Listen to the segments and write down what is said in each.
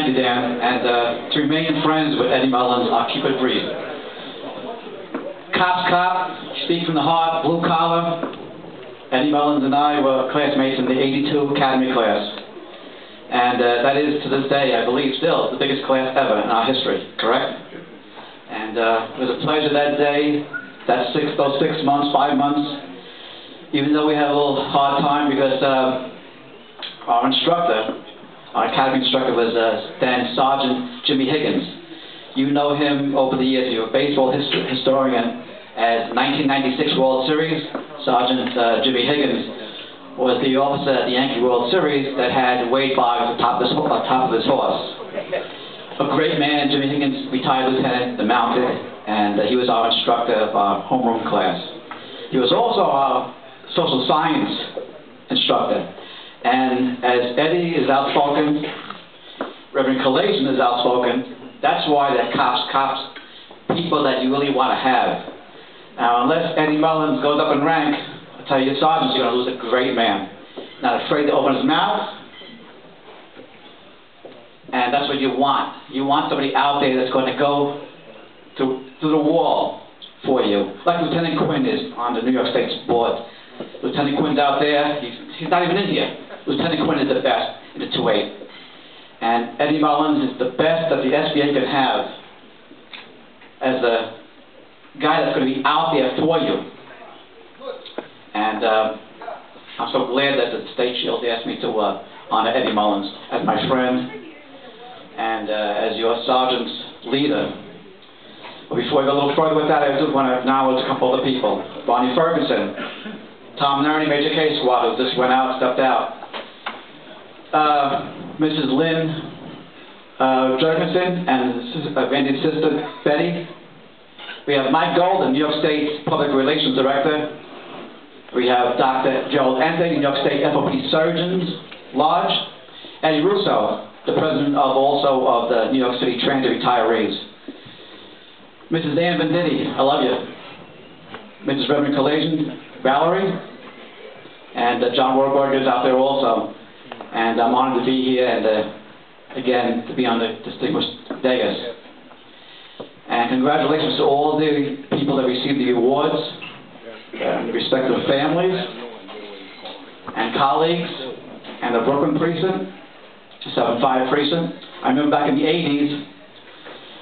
you, Dan. And to remain friends with Eddie Mullins, I'll keep it brief. Cop's cop, speak from the heart, blue collar. Eddie Mullins and I were classmates in the '82 Academy class. And that is, to this day, I believe still, the biggest class ever in our history, correct? And it was a pleasure that day, those 6 months, 5 months, even though we had a little hard time because our instructor, our academy instructor was then Sergeant Jimmy Higgins. You know him over the years. You're a baseball historian. As 1996 World Series, Sergeant Jimmy Higgins was the officer at the Yankee World Series that had Wade Boggs on top of his horse. A great man, Jimmy Higgins, retired lieutenant, mounted, and he was our instructor of our homeroom class. He was also our social science instructor. And as Eddie is outspoken, Reverend Collation is outspoken, that's why they're cops, people that you really want to have. Now, unless Eddie Mullins goes up in rank, I tell you, sergeants, you're going to lose a great man. Not afraid to open his mouth. And that's what you want. You want somebody out there that's going to go to the wall for you. Like Lieutenant Quinn is on the New York State board. Lieutenant Quinn's out there. He's not even in here. Lieutenant Quinn is the best in the 2-8. And Eddie Mullins is the best that the SBA can have as a guy that's going to be out there for you. And I'm so glad that the State Shield asked me to honor Eddie Mullins as my friend and as your sergeant's leader. But before I go a little further with that, I just want to acknowledge a couple other people. Bonnie Ferguson, Tom Nerney, Major K Squad, who just went out, stepped out. Mrs. Lynn Jurgensen and Randy's sister, Betty. We have Mike Golden, New York State Public Relations Director. We have Dr. Gerald Ente, New York State FOP Surgeons Lodge. Eddie Russo, the president also of the New York City Transit Retirees. Mrs. Ann Venditti, I love you. Mrs. Reverend Collation, Valerie, and John Warburg is out there also. And I'm honored to be here and again to be on the distinguished dais. And congratulations to all the people that received the awards, respective families and colleagues, and the Brooklyn precinct, 7-5 precinct. I remember back in the 80s,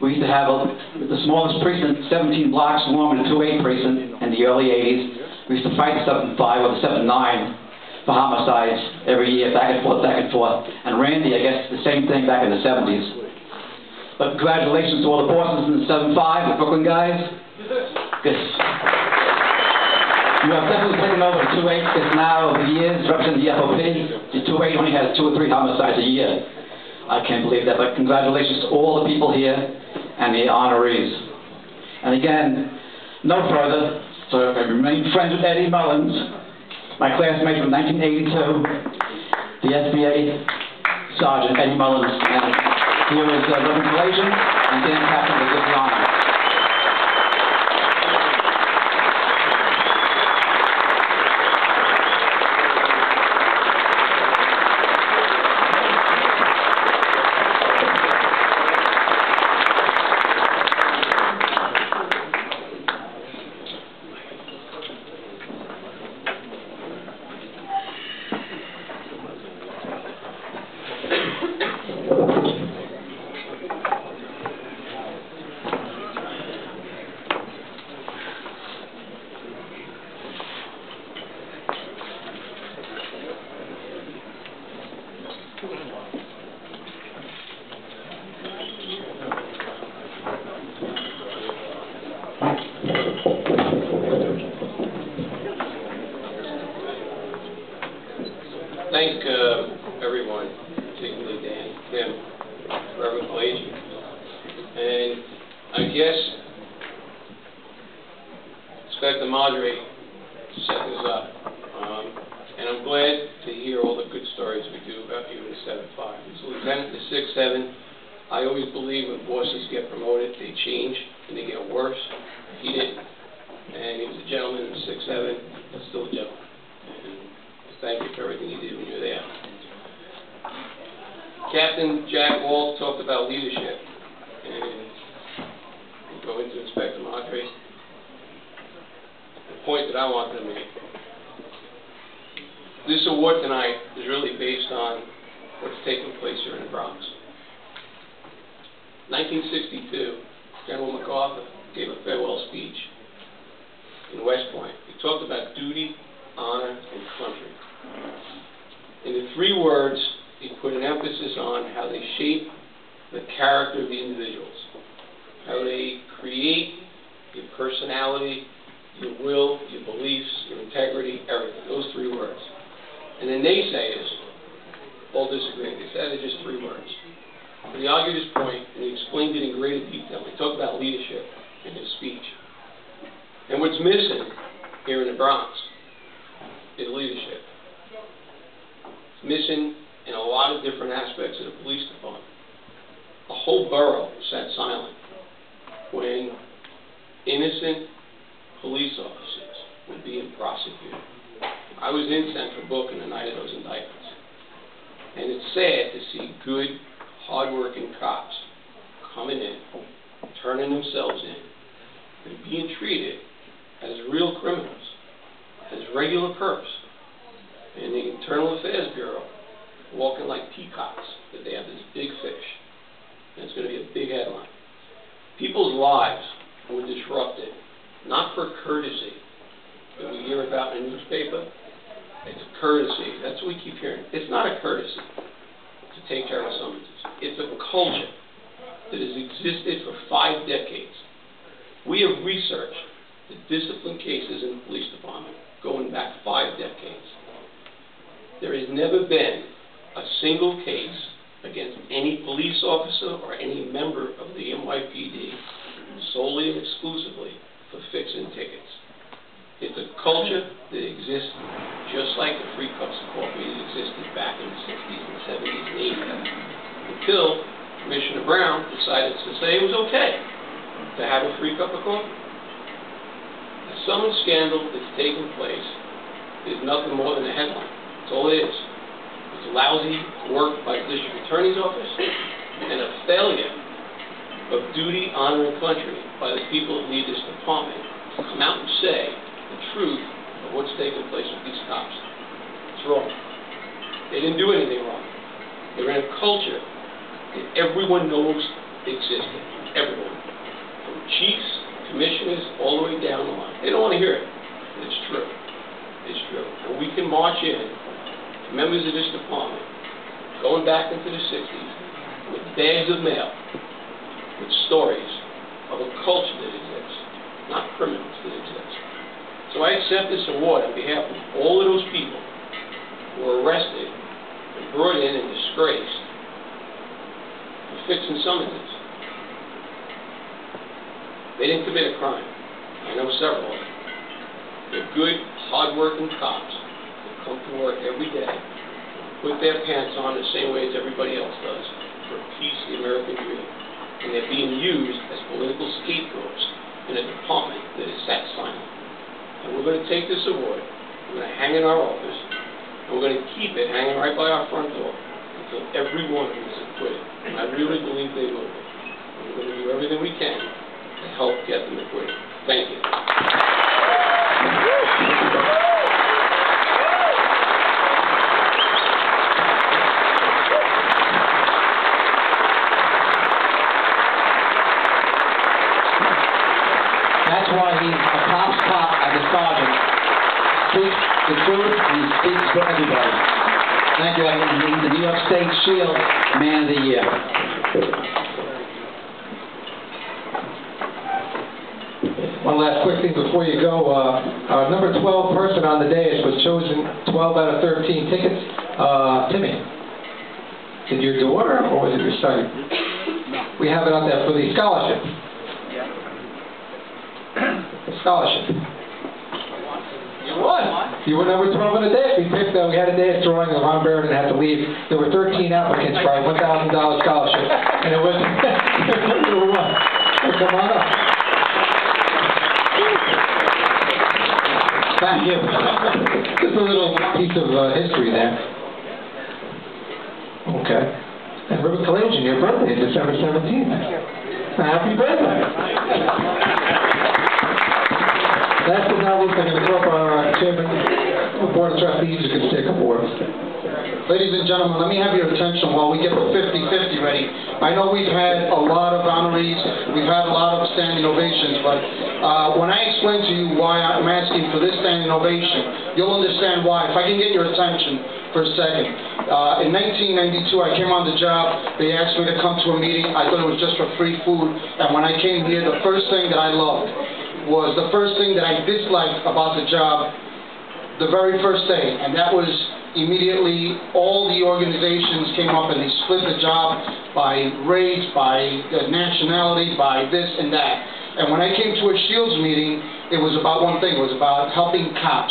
we used to have the smallest precinct, 17 blocks long in the 2-8 precinct in the early 80s. We used to fight the 7-5 or the 7-9 for homicides every year, back and forth, back and forth. And Randy, I guess, the same thing back in the 70s. But congratulations to all the bosses in the 7-5, the Brooklyn guys. Good. You have definitely taken over the 2-8 because now, over the years, representing the FOP, the 2-8 only has 2 or 3 homicides a year. I can't believe that, but congratulations to all the people here and the honorees. And again, no further, so I remain friends with Eddie Mullins, my classmate from 1982, the SBA Sergeant Eddie Mullins, and here is Reverend Collation and Dan Captain to give the honor. Thank everyone, particularly Dan, Tim, Reverend Collation. And I guess expect the moderator to set this up. And I'm glad to hear all the good stories we do about you in the 7-5. As a lieutenant in the 6-7, I always believe when bosses get promoted, they change and they get worse. He didn't. And he was a gentleman in the 6-7, but still a gentleman. And thank you for everything you did when you were there. Captain Jack Walt talked about leadership, and we'll go into Inspector Madre. The point that I wanted to make. This award tonight is really based on what's taking place here in the Bronx. 1962, General MacArthur gave a farewell speech in West Point. He talked about duty, honor, and country. In the 3 words, he put an emphasis on how they shape the character of the individuals, how they create your personality, your will, your beliefs, your integrity, everything. Those 3 words. And the naysayers all disagree. They said they're just 3 words. But he argued his point, and he explained it in greater detail. He talked about leadership in his speech. And what's missing here in the Bronx is leadership. It's missing in a lot of different aspects of the police department. A whole borough sat silent when innocent police officers were being prosecuted. I was in Central Booking the night of those indictments. And it's sad to see good, hard-working cops coming in, turning themselves in, and being treated as real criminals, as regular perps. And the Internal Affairs Bureau walking like peacocks, that they have this big fish. And it's going to be a big headline. People's lives were disrupted, not for courtesy that we hear about in the newspaper. It's courtesy. That's what we keep hearing. It's not a courtesy to take care of summonses. It's a culture that has existed for 5 decades. We have researched the discipline cases in the police department going back 5 decades. There has never been a single case against any police officer or any member of the NYPD solely and exclusively for fixing tickets. It's a culture that exists just like the free cups of coffee that existed back in the 60s and 70s and 80s, until Commissioner Brown decided to say it was okay to have a free cup of coffee. The summons scandal that's taking place is nothing more than a headline. That's all it is. It's lousy work by the district attorney's office and a failure of duty, honor, and country by the people that lead this department to come out and say the truth of what's taking place with these cops. It's wrong. They didn't do anything wrong. They're in a culture that everyone knows existed. Everyone. From chiefs, commissioners, all the way down the line. They don't want to hear it, but it's true. It's true. And we can march in, members of this department, going back into the 60s, with bags of mail, with stories of a culture that exists, not criminals that exist. So I accept this award on behalf of all of those people who were arrested and brought in and disgraced for fixing summonses. They didn't commit a crime. I know several of them. They're good, hard-working cops that come to work every day, put their pants on the same way as everybody else does, for a piece of the American dream. And they're being used as political scapegoats in a department that is sat silent. And we're going to take this award, we're going to hang it in our office, and we're going to keep it hanging right by our front door until every one of them is acquitted. And I really believe they will be. And we're going to do everything we can to help get them acquitted. Thank you. That's why he's a cop's cop as a sergeant. Speaks the truth and he speaks for everybody. Thank you. He's the New York State Shield Man of the Year. One last quick thing before you go. Our number 12 person on the dais was chosen 12 out of 13 tickets. Timmy, is it your daughter or was it your son? No. We have it out there for the scholarship. Scholarship. You won. You were number 12 on the dais. We had a dais drawing, and Ron Barron had to leave. There were 13 applicants for a $1,000 scholarship, and it was number 1. So come on up. Thank you. Just a little piece of history there. Okay. And River Kalajian, your birthday is December 17th. Happy birthday. Last but not least, I'm going to call up our chairman of the Board of Trustees, who can say a couple words. Ladies and gentlemen, let me have your attention while we get the 50-50 ready. I know we've had a lot of honorees, we've had a lot of standing ovations, but when I explain to you why I'm asking for this standing ovation, you'll understand why. If I can get your attention for a second. In 1992, I came on the job. They asked me to come to a meeting. I thought it was just for free food, and when I came here, the first thing that I loved was the first thing that I disliked about the job the very first day, and that was immediately all the organizations came up and they split the job by race, by nationality, by this and that. And when I came to a Shields meeting, it was about one thing. It was about helping cops.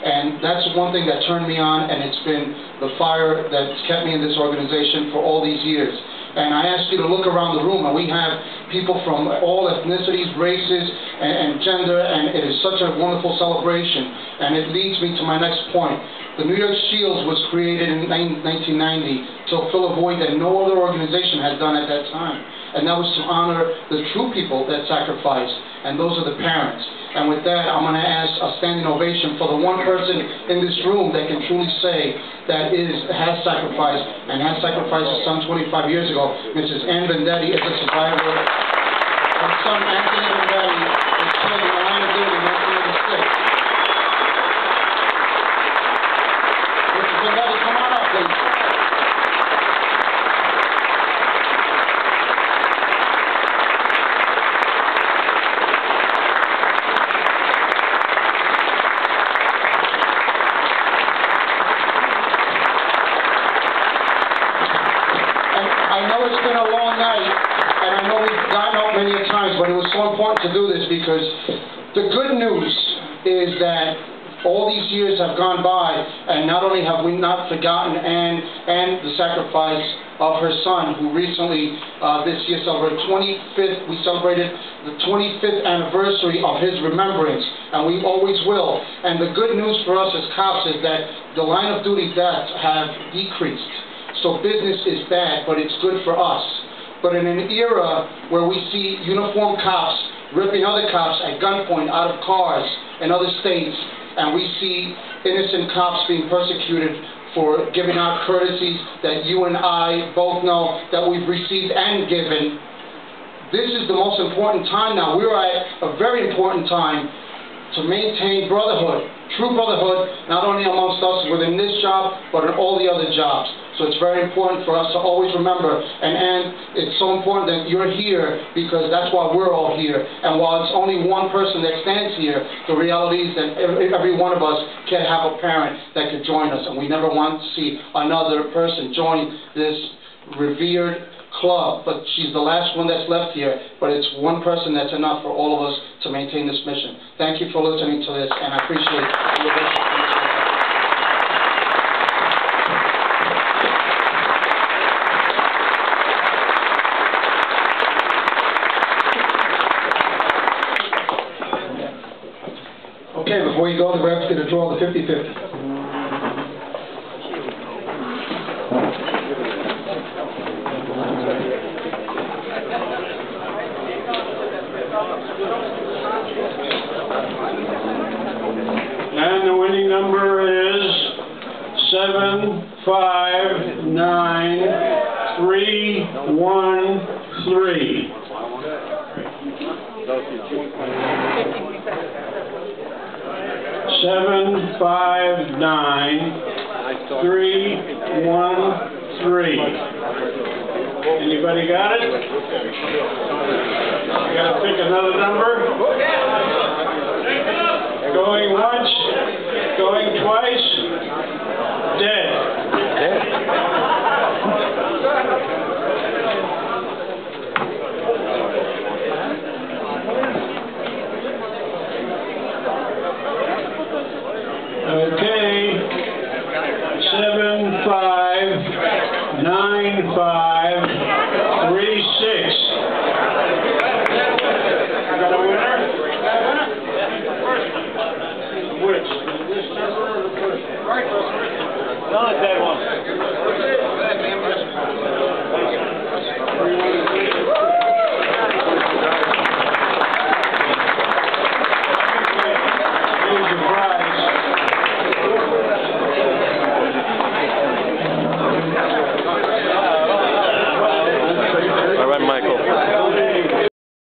And that's one thing that turned me on, and it's been the fire that's kept me in this organization for all these years. And I ask you to look around the room, and we have people from all ethnicities, races, and gender, and it is such a wonderful celebration. And it leads me to my next point. The New York Shields was created in 1990 to fill a void that no other organization had done at that time. And that was to honor the true people that sacrificed, and those are the parents. And with that, I'm going to ask a standing ovation for the one person in this room that can truly say that has sacrificed, and has sacrificed his son 25 years ago. Mrs. Ann Vendetti is a survivor. Her son, Anthony Vendetti, was killed in the line of duty in 1986. Mrs. Vendetti, come on up, please. I know it's been a long night, and I know we've gotten up many times, but it was so important to do this because the good news is that all these years have gone by, and not only have we not forgotten Anne and the sacrifice of her son, who recently this year we celebrated the 25th anniversary of his remembrance, and we always will. And the good news for us as cops is that the line of duty deaths have decreased. So business is bad, but it's good for us. But in an era where we see uniformed cops ripping other cops at gunpoint out of cars in other states, and we see innocent cops being persecuted for giving out courtesies that you and I both know that we've received and given, this is the most important time now. We're at a very important time to maintain brotherhood, true brotherhood, not only amongst us within this job, but in all the other jobs. So it's very important for us to always remember, and it's so important that you're here because that's why we're all here. And while it's only one person that stands here, the reality is that every one of us can have a parent that could join us, and we never want to see another person join this revered club. But she's the last one that's left here, but it's one person that's enough for all of us to maintain this mission. Thank you for listening to this, and I appreciate your listening. Okay, before you go, the rep's going to draw the 50-50. And the winning number is 759313. 759313. Anybody got it? You gotta pick another number. Going once, going twice, dead. Okay, 759536. You got a winner? Which? This number or the first one? No, it's that